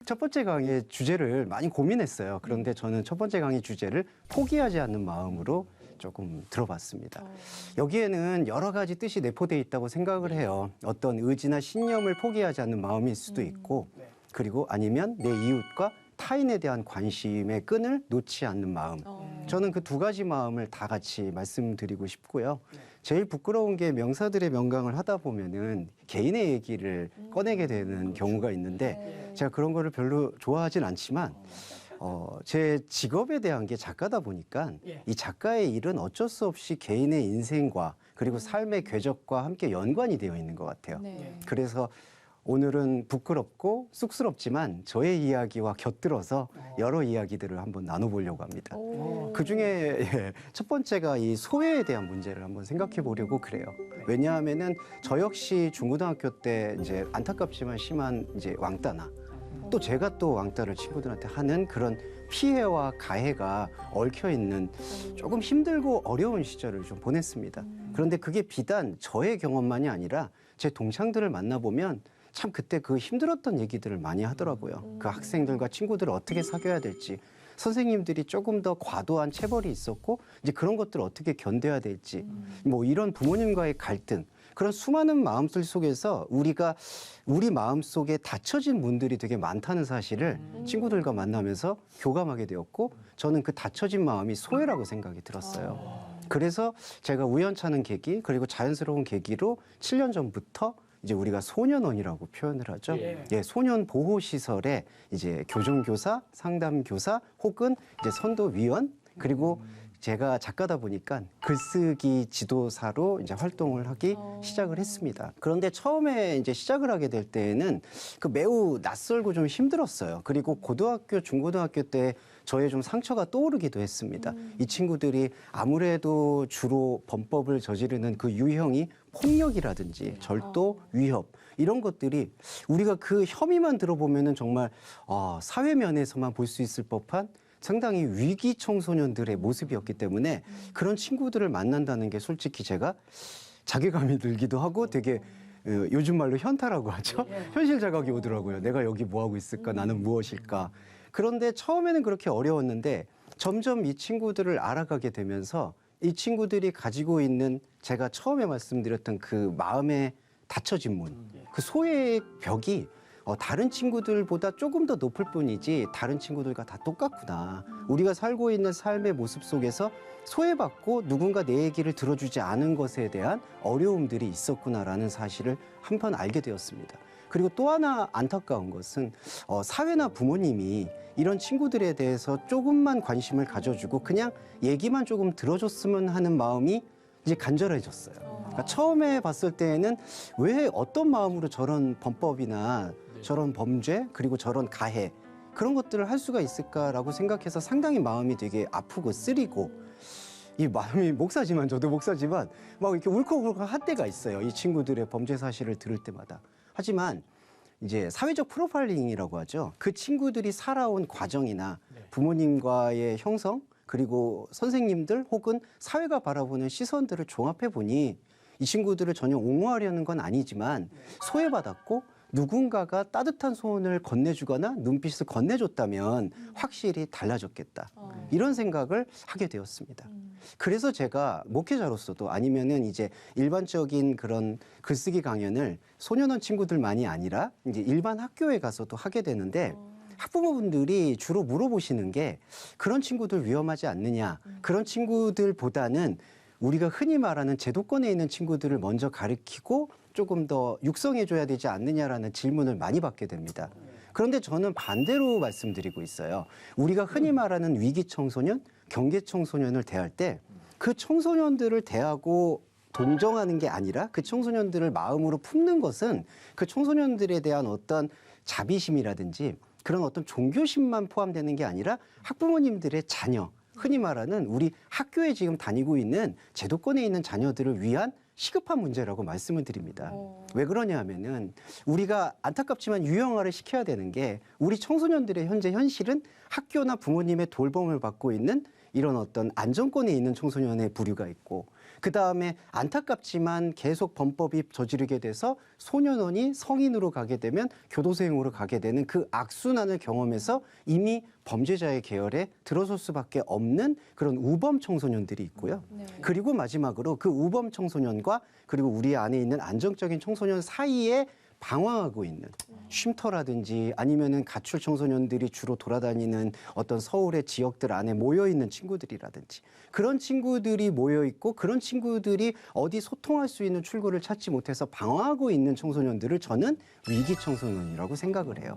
첫 번째 강의 주제를 많이 고민했어요. 그런데 저는 첫 번째 강의 주제를 포기하지 않는 마음으로 조금 들어봤습니다. 여기에는 여러 가지 뜻이 내포되어 있다고 생각을 해요. 어떤 의지나 신념을 포기하지 않는 마음일 수도 있고, 그리고 아니면 내 이웃과 타인에 대한 관심의 끈을 놓지 않는 마음. 저는 그 두 가지 마음을 다 같이 말씀드리고 싶고요. 제일 부끄러운 게 명사들의 명강을 하다 보면은 개인의 얘기를 꺼내게 되는 경우가 있는데 제가 그런 거를 별로 좋아하진 않지만 제 직업에 대한 게 작가다 보니까 이 작가의 일은 어쩔 수 없이 개인의 인생과 그리고 삶의 궤적과 함께 연관이 되어 있는 것 같아요. 그래서 오늘은 부끄럽고 쑥스럽지만 저의 이야기와 곁들여서 여러 이야기들을 한번 나눠보려고 합니다. 그중에 첫 번째가 이 소외에 대한 문제를 한번 생각해 보려고 그래요. 왜냐하면은 저 역시 중고등학교 때 이제 안타깝지만 심한 이제 왕따나 또 제가 또 왕따를 친구들한테 하는 그런 피해와 가해가 얽혀 있는 조금 힘들고 어려운 시절을 좀 보냈습니다. 그런데 그게 비단 저의 경험만이 아니라 제 동창들을 만나보면 참 그때 그 힘들었던 얘기들을 많이 하더라고요. 그 학생들과 친구들을 어떻게 사귀어야 될지, 선생님들이 조금 더 과도한 체벌이 있었고 이제 그런 것들을 어떻게 견뎌야 될지, 뭐 이런 부모님과의 갈등, 그런 수많은 마음들 속에서 우리 마음속에 닫혀진 문들이 되게 많다는 사실을 친구들과 만나면서 교감하게 되었고, 저는 그 닫혀진 마음이 소외라고 생각이 들었어요. 그래서 제가 우연찮은 계기 그리고 자연스러운 계기로 7년 전부터 이제 우리가 소년원이라고 표현을 하죠. 예, 소년 보호 시설에 이제 교정교사, 상담교사 혹은 이제 선도위원, 그리고 제가 작가다 보니까 글쓰기 지도사로 이제 활동을 하기 시작을 했습니다. 그런데 처음에 이제 시작을 하게 될 때에는 그 매우 낯설고 좀 힘들었어요. 그리고 고등학교, 중고등학교 때 저의 좀 상처가 떠오르기도 했습니다. 이 친구들이 아무래도 주로 범법을 저지르는 그 유형이 폭력이라든지 절도, 위협 이런 것들이 우리가 그 혐의만 들어보면은 정말 사회면에서만 볼 수 있을 법한 상당히 위기 청소년들의 모습이었기 때문에 그런 친구들을 만난다는 게 솔직히 제가 자괴감이 들기도 하고 되게 요즘 말로 현타라고 하죠. 현실 자각이 오더라고요. 내가 여기 뭐 하고 있을까? 나는 무엇일까? 그런데 처음에는 그렇게 어려웠는데 점점 이 친구들을 알아가게 되면서 이 친구들이 가지고 있는 제가 처음에 말씀드렸던 그 마음의 닫혀진 문, 그 소외의 벽이 다른 친구들보다 조금 더 높을 뿐이지 다른 친구들과 다 똑같구나. 우리가 살고 있는 삶의 모습 속에서 소외받고 누군가 내 얘기를 들어주지 않은 것에 대한 어려움들이 있었구나라는 사실을 한편 알게 되었습니다. 그리고 또 하나 안타까운 것은 사회나 부모님이 이런 친구들에 대해서 조금만 관심을 가져주고 그냥 얘기만 조금 들어줬으면 하는 마음이 이제 간절해졌어요. 그러니까 처음에 봤을 때에는 왜 어떤 마음으로 저런 범법이나 저런 범죄 그리고 저런 가해 그런 것들을 할 수가 있을까라고 생각해서 상당히 마음이 되게 아프고 쓰리고 이 마음이 목사지만 저도 목사지만 막 이렇게 울컥울컥 할 때가 있어요. 이 친구들의 범죄 사실을 들을 때마다. 하지만 이제 사회적 프로파일링이라고 하죠. 그 친구들이 살아온 과정이나 부모님과의 형성 그리고 선생님들 혹은 사회가 바라보는 시선들을 종합해 보니 이 친구들을 전혀 옹호하려는 건 아니지만 소외받았고 누군가가 따뜻한 손을 건네주거나 눈빛을 건네줬다면 확실히 달라졌겠다. 이런 생각을 하게 되었습니다. 그래서 제가 목회자로서도 아니면은 이제 일반적인 그런 글쓰기 강연을 소년원 친구들만이 아니라 이제 일반 학교에 가서도 하게 되는데 학부모분들이 주로 물어보시는 게 그런 친구들 위험하지 않느냐. 그런 친구들보다는 우리가 흔히 말하는 제도권에 있는 친구들을 먼저 가르치고 조금 더 육성해줘야 되지 않느냐라는 질문을 많이 받게 됩니다. 그런데 저는 반대로 말씀드리고 있어요. 우리가 흔히 말하는 위기 청소년, 경계 청소년을 대할 때 그 청소년들을 대하고 동정하는 게 아니라 그 청소년들을 마음으로 품는 것은 그 청소년들에 대한 어떤 자비심이라든지 그런 어떤 종교심만 포함되는 게 아니라 학부모님들의 자녀, 흔히 말하는 우리 학교에 지금 다니고 있는 제도권에 있는 자녀들을 위한 시급한 문제라고 말씀을 드립니다. 왜 그러냐 하면은 우리가 안타깝지만 유형화를 시켜야 되는 게 우리 청소년들의 현재 현실은 학교나 부모님의 돌봄을 받고 있는 이런 어떤 안정권에 있는 청소년의 부류가 있고 그다음에 안타깝지만 계속 범법이 저지르게 돼서 소년원이 성인으로 가게 되면 교도소행으로 가게 되는 그 악순환을 경험해서 이미 범죄자의 계열에 들어설 수밖에 없는 그런 우범 청소년들이 있고요. 네. 그리고 마지막으로 그 우범 청소년과 그리고 우리 안에 있는 안정적인 청소년 사이에 방황하고 있는 쉼터라든지 아니면은 가출 청소년들이 주로 돌아다니는 어떤 서울의 지역들 안에 모여 있는 친구들이라든지 그런 친구들이 모여 있고 그런 친구들이 어디 소통할 수 있는 출구를 찾지 못해서 방황하고 있는 청소년들을 저는 위기 청소년이라고 생각을 해요.